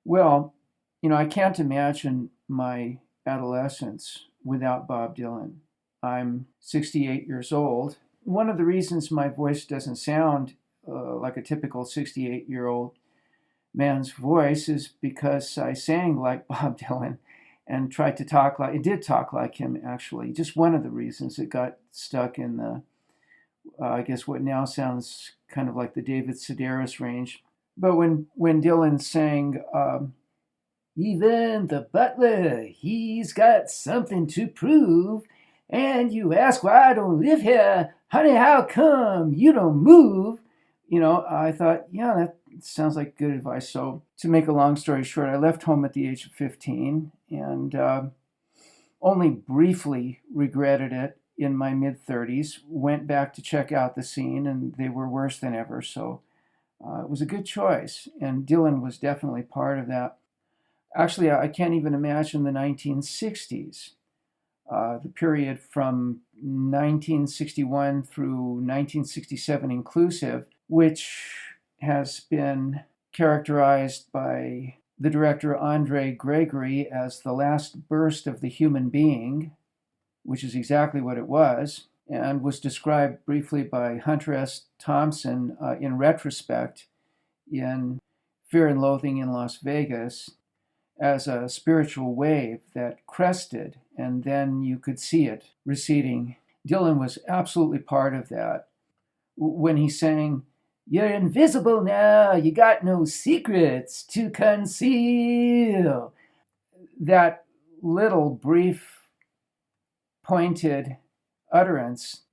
Well, I can't imagine my adolescence without Bob Dylan. I'm 68 years old. One of the reasons my voice doesn't sound like a typical 68-year-old man's voice is because I sang like Bob Dylan and tried to talk like it did talk like him actually. Just one of the reasons it got stuck in the I guess what now sounds kind of like the David Sedaris range. But when Dylan sang even the butler, he's got something to prove. And you ask why I don't live here. Honey, how come you don't move? I thought, yeah, that sounds like good advice. So, to make a long story short, I left home at the age of 15 and only briefly regretted it in my mid 30s. Went back to check out the scene, and they were worse than ever. So, it was a good choice. And Dylan was definitely part of that. Actually, I can't even imagine the 1960s, the period from 1961 through 1967 inclusive, which has been characterized by the director Andre Gregory as the last burst of the human being, which is exactly what it was, and was described briefly by Hunter S. Thompson in retrospect in Fear and Loathing in Las Vegas as a spiritual wave that crested and then you could see it receding. Dylan was absolutely part of that. When he sang, "You're invisible now, you got no secrets to conceal," that little brief, pointed utterance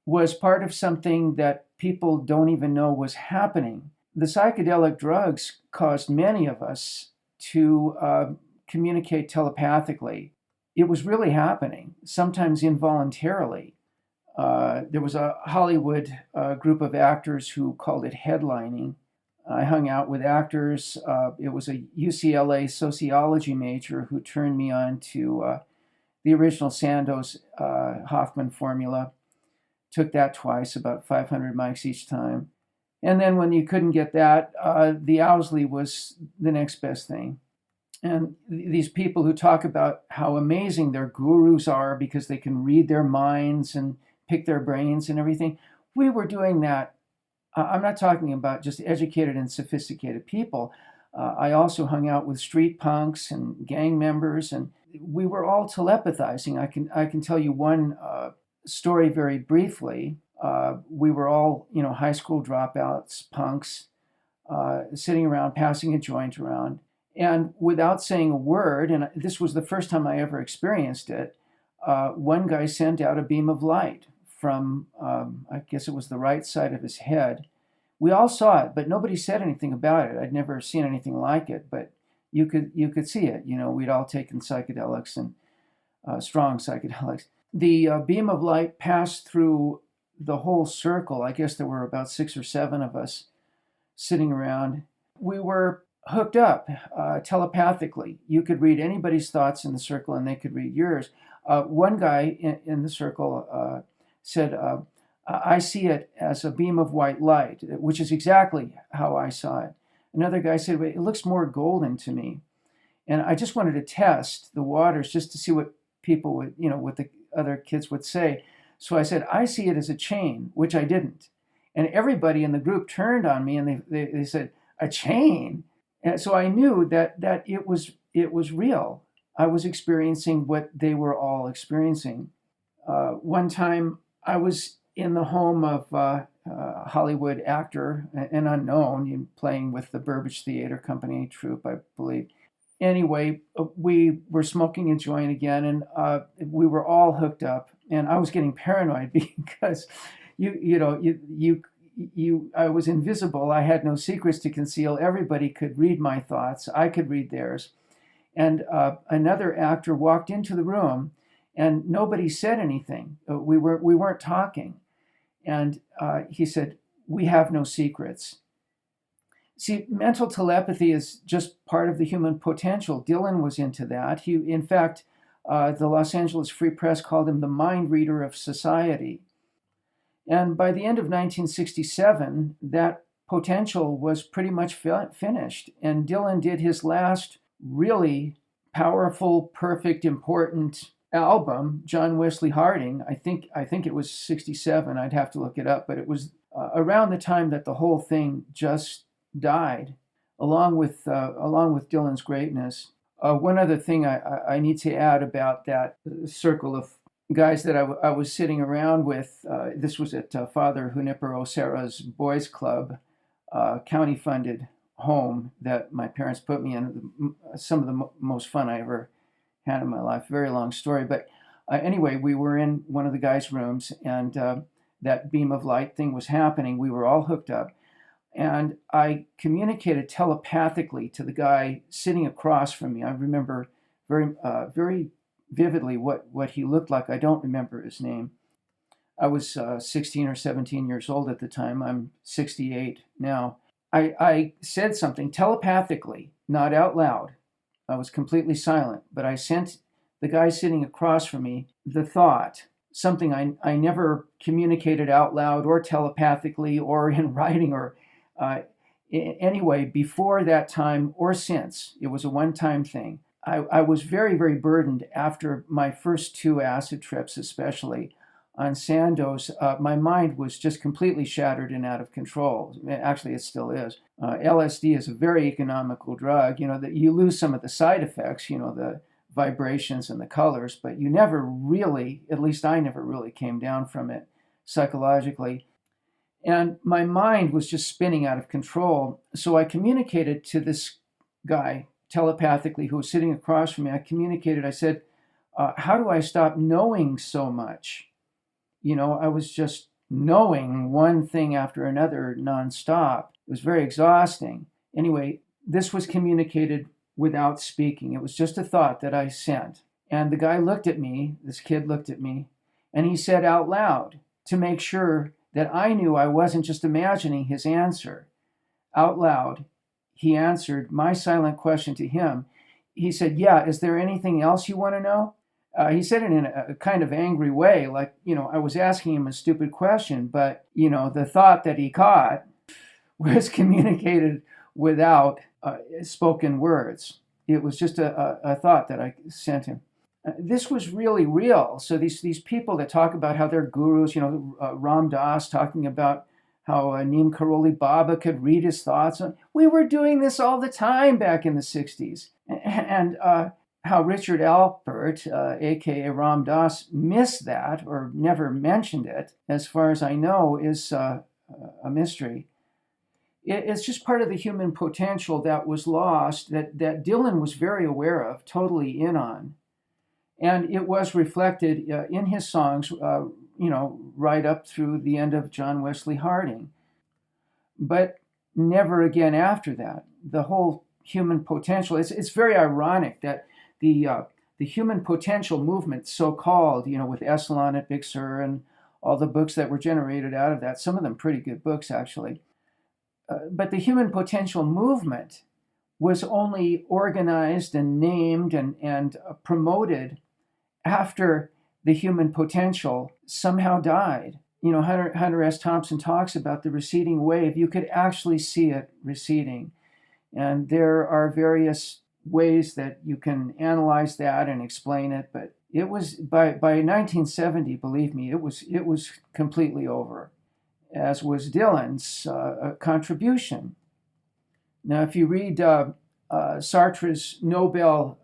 was part of something that people don't even know was happening. The psychedelic drugs caused many of us to communicate telepathically. It was really happening, sometimes involuntarily. There was a Hollywood group of actors who called it headlining. I hung out with actors. It was a UCLA sociology major who turned me on to the original Sandoz Hoffman formula. Took that twice, about 500 mics each time. And then when you couldn't get that, the Owsley was the next best thing. And these people who talk about how amazing their gurus are because they can read their minds and pick their brains and everything, we were doing that. I'm not talking about just educated and sophisticated people. I also hung out with street punks and gang members, and we were all telepathizing. I can tell you one story very briefly. We were all, high school dropouts, punks, sitting around, passing a joint around. And without saying a word, and this was the first time I ever experienced it, one guy sent out a beam of light from, I guess it was the right side of his head. We all saw it, but nobody said anything about it. I'd never seen anything like it, but you could see it. We'd all taken psychedelics and strong psychedelics. The beam of light passed through the whole circle. I guess there were about 6 or 7 of us sitting around. We were hooked up telepathically. You could read anybody's thoughts in the circle and they could read yours. One guy in the circle said, "I see it as a beam of white light," which is exactly how I saw it. Another guy said, "It looks more golden to me." And I just wanted to test the waters just to see what people would, what the other kids would say. So I said, "I see it as a chain," which I didn't. And everybody in the group turned on me and they said, "A chain?" And so I knew that it was real. I was experiencing what they were all experiencing. One time I was in the home of a Hollywood actor, an unknown, playing with the Burbage Theater Company troupe, I believe. Anyway, we were smoking a joint again, and we were all hooked up, and I was getting paranoid because I was invisible. I had no secrets to conceal. Everybody could read my thoughts. I could read theirs. And another actor walked into the room, and nobody said anything. We weren't talking, and he said, "We have no secrets." See, mental telepathy is just part of the human potential. Dylan was into that. In fact, the Los Angeles Free Press called him the mind reader of society. And by the end of 1967, that potential was pretty much finished. And Dylan did his last really powerful, perfect, important album, John Wesley Harding. I think it was 67. I'd have to look it up, but it was around the time that the whole thing just died, along with Dylan's greatness. One other thing I need to add about that circle of guys that I was sitting around with. This was at Father Junipero Serra's Boys Club, county-funded home that my parents put me in. Some of the most fun I ever had in my life. Very long story, but anyway, we were in one of the guys' rooms, and that beam of light thing was happening. We were all hooked up, and I communicated telepathically to the guy sitting across from me. I remember very vividly what he looked like. I don't remember his name. I was 16 or 17 years old at the time. I'm 68 now. I said something telepathically, not out loud. I was completely silent, but I sent the guy sitting across from me the thought, something I never communicated out loud or telepathically or in writing or anyway, before that time or since. It was a one-time thing. I was very, very burdened after my first 2 acid trips, especially on Sandoz. My mind was just completely shattered and out of control. Actually, it still is. LSD is a very economical drug. That you lose some of the side effects, the vibrations and the colors, but you never really, at least I never really came down from it psychologically. And my mind was just spinning out of control. So I communicated to this guy telepathically who was sitting across from me. I said, how do I stop knowing so much? I was just knowing one thing after another nonstop. It was very exhausting. Anyway, this was communicated without speaking. It was just a thought that I sent. And the guy looked at me, this kid looked at me, and he said out loud to make sure that I knew I wasn't just imagining his answer. Out loud, he answered my silent question to him. He said, yeah, is there anything else you want to know? He said it in a kind of angry way, like, I was asking him a stupid question, but, the thought that he caught was communicated without spoken words. It was just a thought that I sent him. This was really real. So these people that talk about how they're gurus, Ram Dass talking about how Neem Karoli Baba could read his thoughts. We were doing this all the time back in the 60s. And how Richard Alpert, a.k.a. Ram Dass, missed that or never mentioned it, as far as I know, is a mystery. It's just part of the human potential that was lost, that Dylan was very aware of, totally in on. And it was reflected in his songs, right up through the end of John Wesley Harding. But never again after that. The whole human potential, it's very ironic that the human potential movement, so-called, with Esalen at Big Sur and all the books that were generated out of that, some of them pretty good books, actually. But the human potential movement was only organized and named and promoted after the human potential somehow died. Hunter S. Thompson talks about the receding wave. You could actually see it receding. And there are various ways that you can analyze that and explain it, but it was by 1970, believe me, it was completely over, as was Dylan's contribution. Now, if you read Sartre's Nobel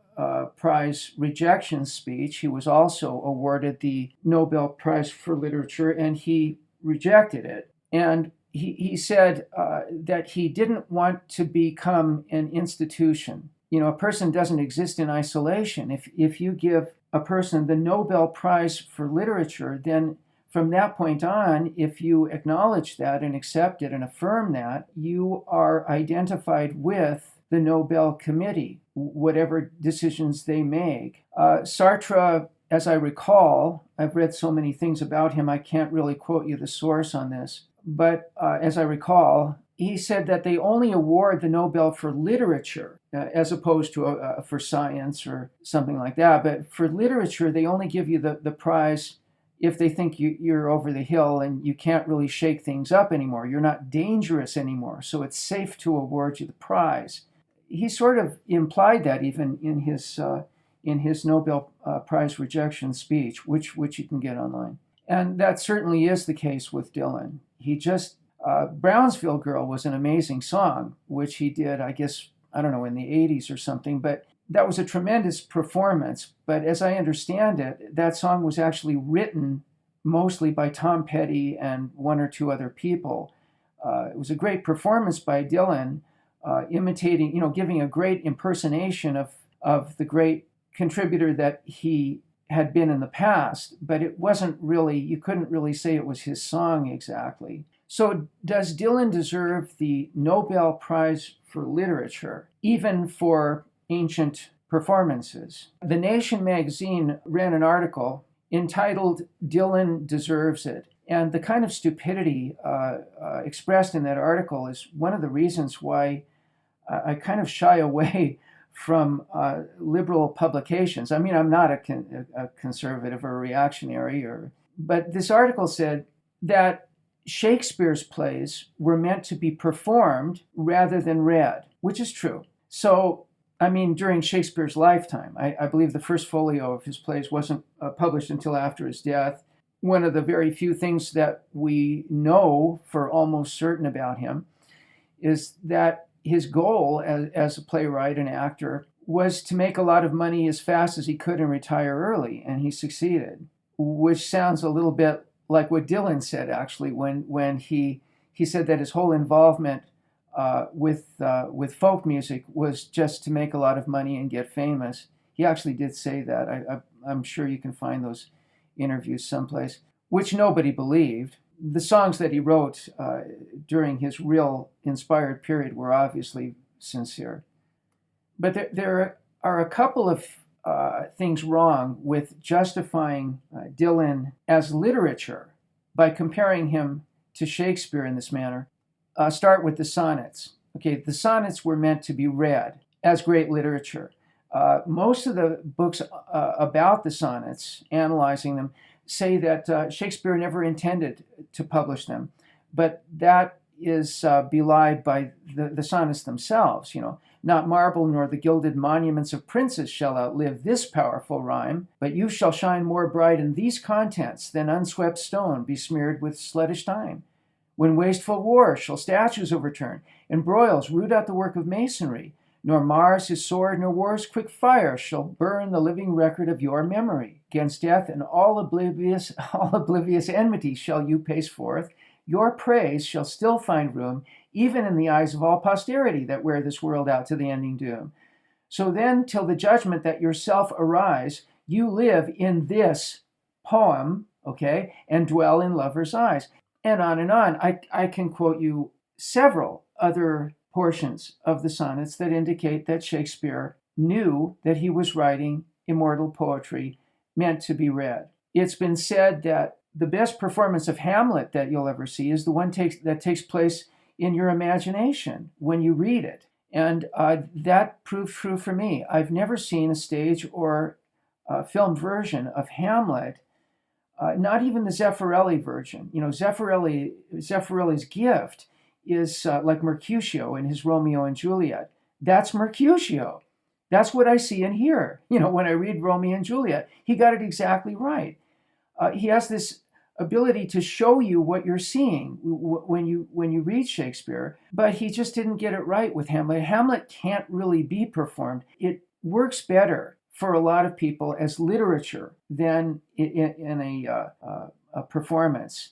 Prize rejection speech, he was also awarded the Nobel Prize for Literature, and he rejected it. And he said that he didn't want to become an institution. A person doesn't exist in isolation. If you give a person the Nobel Prize for Literature, then from that point on, if you acknowledge that and accept it and affirm that, you are identified with the Nobel Committee, whatever decisions they make. Sartre, as I recall, I've read so many things about him, I can't really quote you the source on this, but as I recall, he said that they only award the Nobel for literature, as opposed to for science or something like that. But for literature, they only give you the prize if they think you're over the hill and you can't really shake things up anymore. You're not dangerous anymore, so it's safe to award you the prize. He sort of implied that even in his Nobel Prize rejection speech, which you can get online. And that certainly is the case with Dylan. He just, Brownsville Girl was an amazing song, which he did, I guess, I don't know, in the 80s or something, but that was a tremendous performance. But as I understand it, that song was actually written mostly by Tom Petty and one or two other people. It was a great performance by Dylan, imitating, giving a great impersonation of the great contributor that he had been in the past, but it wasn't really, you couldn't really say it was his song exactly. So does Dylan deserve the Nobel Prize for Literature, even for ancient performances? The Nation magazine ran an article entitled Dylan Deserves It. And the kind of stupidity expressed in that article is one of the reasons why I kind of shy away from liberal publications. I mean, I'm not a conservative or a reactionary, but this article said that Shakespeare's plays were meant to be performed rather than read, which is true. So, I mean, during Shakespeare's lifetime, I believe the first folio of his plays wasn't published until after his death. One of the very few things that we know for almost certain about him is that his goal as a playwright and actor was to make a lot of money as fast as he could and retire early, and he succeeded, which sounds a little bit like what Dylan said, actually, when he said that his whole involvement with folk music was just to make a lot of money and get famous. He actually did say that. I'm sure you can find those interviews someplace, which nobody believed. The songs that he wrote during his real inspired period were obviously sincere. But there are a couple of things wrong with justifying Dylan as literature by comparing him to Shakespeare in this manner. Start with the sonnets. Okay, the sonnets were meant to be read as great literature. Most of the books about the sonnets, analyzing them, say that Shakespeare never intended to publish them, but that is belied by the sonnets themselves. Not marble nor the gilded monuments of princes shall outlive this powerful rhyme, but you shall shine more bright in these contents than unswept stone besmeared with sluttish time. When wasteful war shall statues overturn, and broils root out the work of masonry, nor Mars his sword, nor war's quick fire shall burn the living record of your memory. Against death and all oblivious enmity shall you pace forth. Your praise shall still find room, even in the eyes of all posterity that wear this world out to the ending doom. So then, till the judgment that yourself arise, you live in this poem, okay, and dwell in lovers' eyes. And on and on. I can quote you several other portions of the sonnets that indicate that Shakespeare knew that he was writing immortal poetry meant to be read. It's been said that the best performance of Hamlet that you'll ever see is the one that takes place in your imagination when you read it. And that proved true for me. I've never seen a stage or film version of Hamlet, not even the Zeffirelli version. Zeffirelli's gift is like Mercutio in his Romeo and Juliet. That's Mercutio. That's what I see and hear. When I read Romeo and Juliet, he got it exactly right. He has this ability to show you what you're seeing when you read Shakespeare, but he just didn't get it right with Hamlet. Hamlet can't really be performed. It works better for a lot of people as literature than in a performance.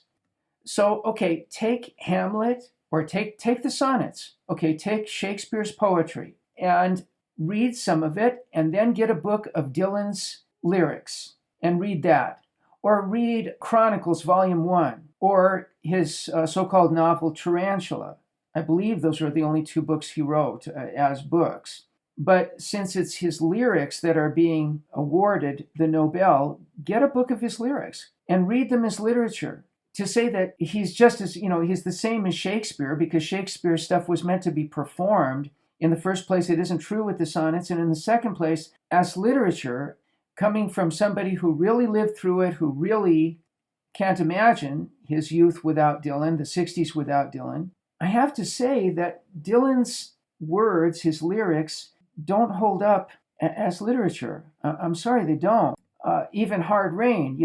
So, okay, take Hamlet or take the sonnets. Okay, take Shakespeare's poetry and read some of it, and then get a book of Dylan's lyrics and read that. Or read Chronicles Volume 1, or his so-called novel Tarantula. I believe those are the only two books he wrote as books. But since it's his lyrics that are being awarded the Nobel, get a book of his lyrics and read them as literature. To say that he's just as, he's the same as Shakespeare, because Shakespeare's stuff was meant to be performed. In the first place, it isn't true with the sonnets. And in the second place, as literature, coming from somebody who really lived through it, who really can't imagine his youth without Dylan, the 60s without Dylan. I have to say that Dylan's words, his lyrics, don't hold up as literature. I'm sorry, they don't. Even Hard Rain,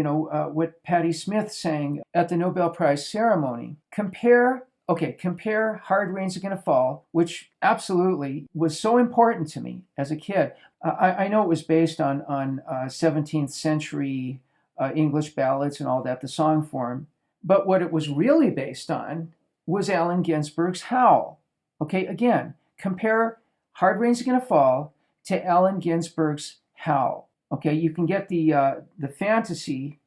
what Patti Smith sang at the Nobel Prize ceremony. Compare Hard Rain's Are Gonna Fall, which absolutely was so important to me as a kid. I know it was based on 17th century English ballads and all that, the song form. But what it was really based on was Allen Ginsberg's Howl. Okay, again, compare Hard Rain's Are Gonna Fall to Allen Ginsberg's Howl. Okay, you can get the fantasy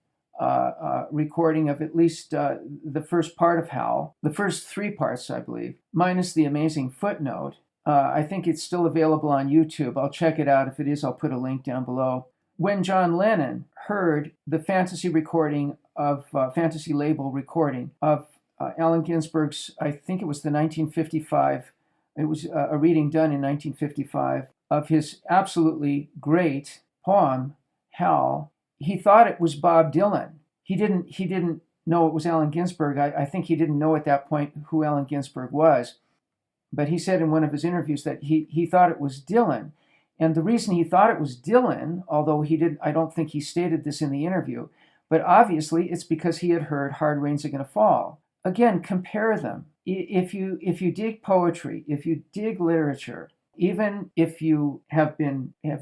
recording of at least the first part of Howl, the first 3 parts, I believe, minus the amazing footnote. I think it's still available on YouTube. I'll check it out. If it is, I'll put a link down below. When John Lennon heard the fantasy recording of, fantasy label recording of Allen Ginsberg's, I think it was the 1955, it was a reading done in 1955 of his absolutely great poem, Howl, he thought it was Bob Dylan. He didn't know it was Allen Ginsberg. I think he didn't know at that point who Allen Ginsberg was. But he said in one of his interviews that he thought it was Dylan. And the reason he thought it was Dylan, although I don't think he stated this in the interview, but obviously it's because he had heard Hard Rain's Are Gonna Fall. Again, compare them. If you dig poetry, if you dig literature, even if you have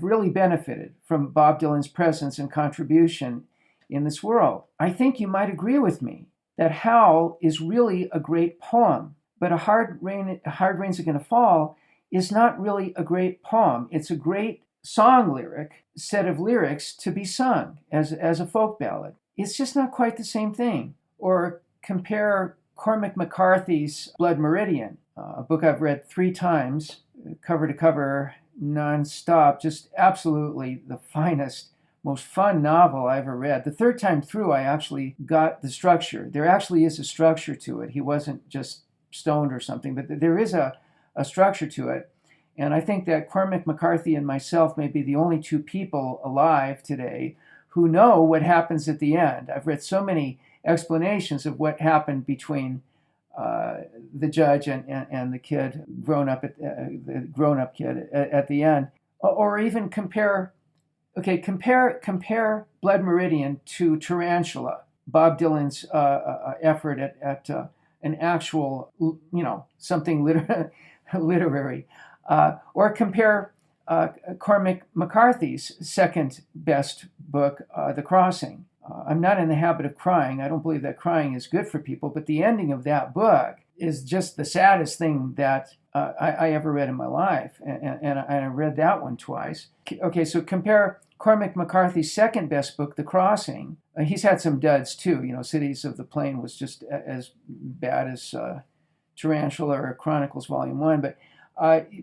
really benefited from Bob Dylan's presence and contribution in this world, I think you might agree with me that Howl is really a great poem, but Hard Rain's Are Gonna Fall is not really a great poem. It's a great song lyric, set of lyrics to be sung as a folk ballad. It's just not quite the same thing. Or compare Cormac McCarthy's Blood Meridian, a book I've read 3 times, cover to cover, nonstop, just absolutely the finest, most fun novel I ever read. The 3rd time through, I actually got the structure. There actually is a structure to it. He wasn't just stoned or something, but there is a structure to it. And I think that Cormac McCarthy and myself may be the only 2 people alive today who know what happens at the end. I've read so many explanations of what happened between the judge and the kid, the grown-up kid at the end, or even compare Blood Meridian to Tarantula, Bob Dylan's effort at an actual, something literary, or compare Cormac McCarthy's second best book, The Crossing. I'm not in the habit of crying. I don't believe that crying is good for people, but the ending of that book is just the saddest thing that I ever read in my life, and I read that one twice. Okay, so compare Cormac McCarthy's second best book, The Crossing. He's had some duds too. Cities of the Plain was just as bad as Tarantula or Chronicles Volume 1,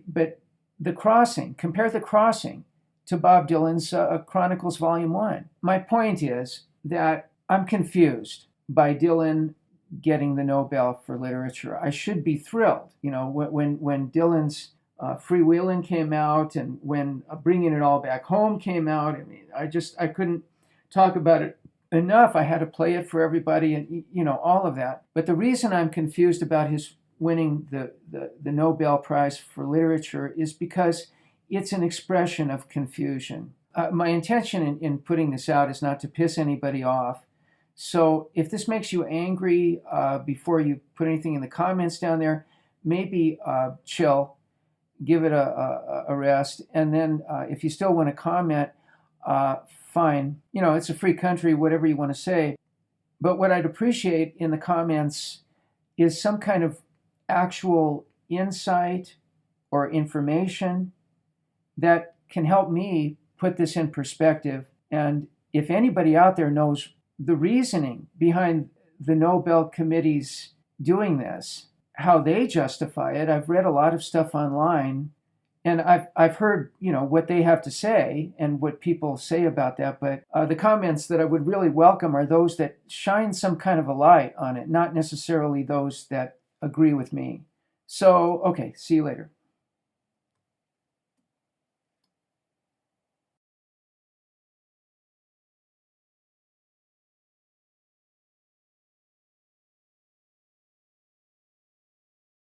but The Crossing, compare The Crossing to Bob Dylan's Chronicles Volume 1. My point is that I'm confused by Dylan getting the Nobel for literature. I should be thrilled. When Dylan's Freewheelin' came out and when Bringing It All Back Home came out, I couldn't talk about it enough. I had to play it for everybody and, all of that. But the reason I'm confused about his winning the Nobel Prize for literature is because it's an expression of confusion. My intention in putting this out is not to piss anybody off. So if this makes you angry before you put anything in the comments down there, maybe chill, give it a rest. And then if you still want to comment, fine. It's a free country, whatever you want to say. But what I'd appreciate in the comments is some kind of actual insight or information that can help me put this in perspective. And if anybody out there knows the reasoning behind the Nobel Committee's doing this, how they justify it, I've read a lot of stuff online, and I've heard what they have to say and what people say about that. But the comments that I would really welcome are those that shine some kind of a light on it, not necessarily those that agree with me. So, okay, see you later.